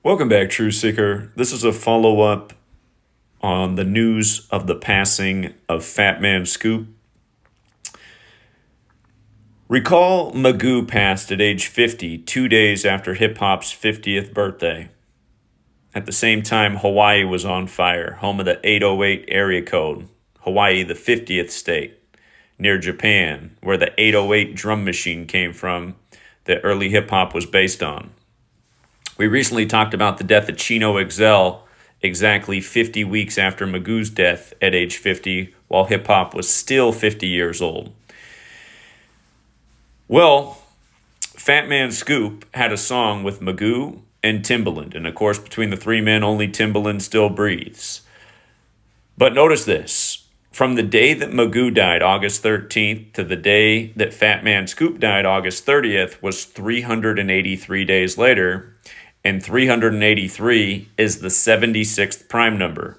Welcome back, True Seeker. This is a follow-up on the news of the passing of Fatman Scoop. Recall Magoo passed at age 50, 2 days after hip-hop's 50th birthday. At the same time, Hawaii was on fire, home of the 808 area code. Hawaii, the 50th state, near Japan, where the 808 drum machine came from that early hip-hop was based on. We recently talked about the death of Chino Zelle exactly 50 weeks after Magoo's death at age 50, while hip-hop was still 50 years old. Well, Fatman Scoop had a song with Magoo and Timbaland, and of course, between the three men, only Timbaland still breathes. But notice this. From the day that Magoo died, August 13th, to the day that Fatman Scoop died, August 30th, was 383 days later, and 383 is the 76th prime number.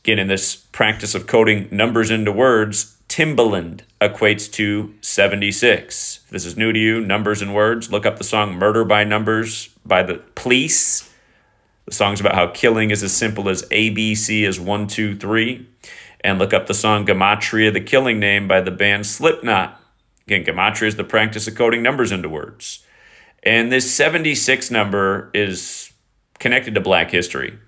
Again, in this practice of coding numbers into words, Timbaland equates to 76. If this is new to you, numbers and words, look up the song Murder by Numbers by the Police. The song's about how killing is as simple as ABC is 1, 2, 3. And look up the song Gematria, the Killing Name by the band Slipknot. Again, Gematria is the practice of coding numbers into words. And this 76 number is connected to Black history.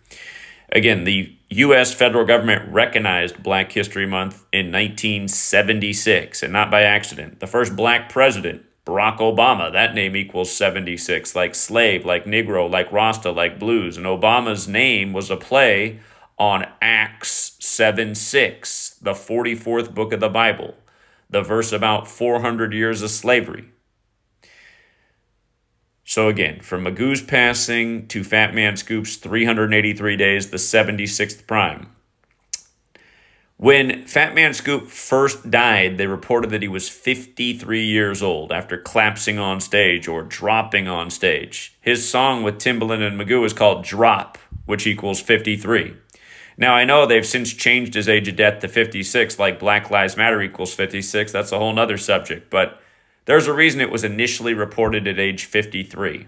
Again, the U.S. federal government recognized Black History Month in 1976, and not by accident. The first Black president, Barack Obama, that name equals 76, like slave, like Negro, like Rasta, like blues. And Obama's name was a play on Acts 7:6, the 44th book of the Bible, the verse about 400 years of slavery. So again, from Magoo's passing to Fatman Scoop's 383 days, the 76th prime. When Fatman Scoop first died, they reported that he was 53 years old after collapsing on stage or dropping on stage. His song with Timbaland and Magoo is called Drop, which equals 53. Now, I know they've since changed his age of death to 56, like Black Lives Matter equals 56. That's a whole nother subject, but there's a reason it was initially reported at age 53.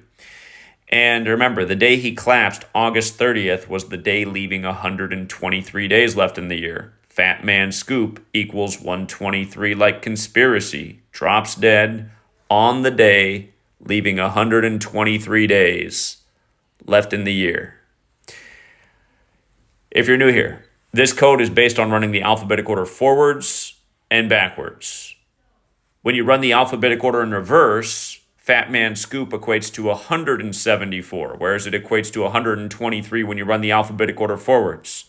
And remember, the day he collapsed, August 30th, was the day leaving 123 days left in the year. Fatman Scoop equals 123 like conspiracy. Drops dead on the day, leaving 123 days left in the year. If you're new here, this code is based on running the alphabetic order forwards and backwards. When you run the alphabetic order in reverse, Fatman Scoop equates to 174, whereas it equates to 123 when you run the alphabetic order forwards.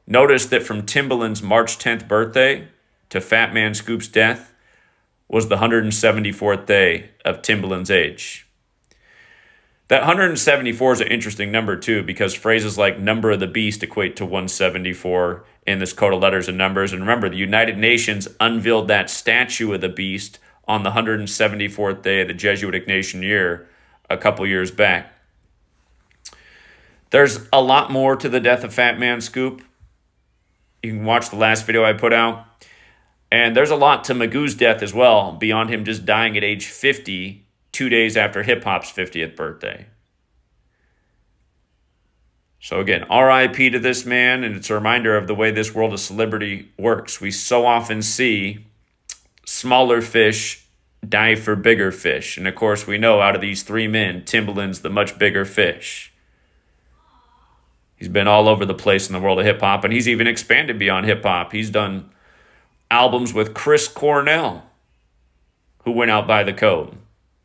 Notice that from Timbaland's March 10th birthday to Fatman Scoop's death was the 174th day of Timbaland's age. That 174 is an interesting number too, because phrases like number of the beast equate to 174 in this code of letters and numbers. And remember, the United Nations unveiled that statue of the beast on the 174th day of the Jesuit Ignatian year a couple years back. There's a lot more to the death of Fatman Scoop. You can watch the last video I put out. And there's a lot to Magoo's death as well, beyond him just dying at age 50, 2 days after hip-hop's 50th birthday. So again, RIP to this man, and it's a reminder of the way this world of celebrity works. We so often see smaller fish die for bigger fish. And of course, we know out of these three men, Timbaland's the much bigger fish. He's been all over the place in the world of hip-hop, and he's even expanded beyond hip-hop. He's done albums with Chris Cornell, who went out by the code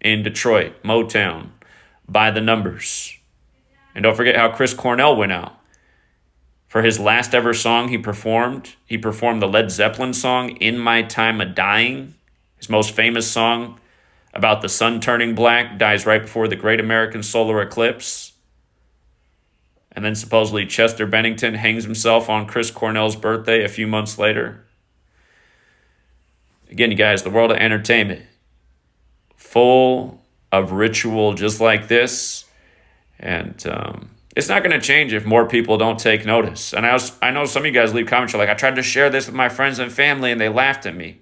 in Detroit, Motown, by the numbers. And don't forget how Chris Cornell went out. For his last ever song he performed the Led Zeppelin song, In My Time of Dying. His most famous song about the sun turning black, dies right before the Great American Solar Eclipse. And then supposedly Chester Bennington hangs himself on Chris Cornell's birthday a few months later. Again, you guys, the world of entertainment, full of ritual just like this. And it's not going to change if more people don't take notice. And I know some of you guys leave comments, you're like, I tried to share this with my friends and family and they laughed at me.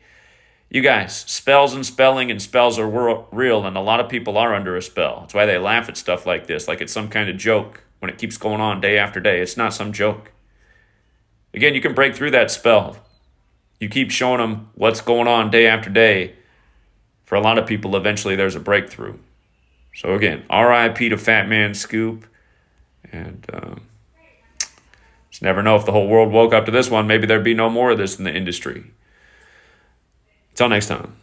You guys, spells and spelling and spells are real, and a lot of people are under a spell. That's why they laugh at stuff like this, like it's some kind of joke when it keeps going on day after day. It's not some joke. Again, you can break through that spell. You keep showing them what's going on day after day. For a lot of people, eventually there's a breakthrough. So again, R.I.P. to Fatman Scoop. And just never know if the whole world woke up to this one. Maybe there'd be no more of this in the industry. Until next time.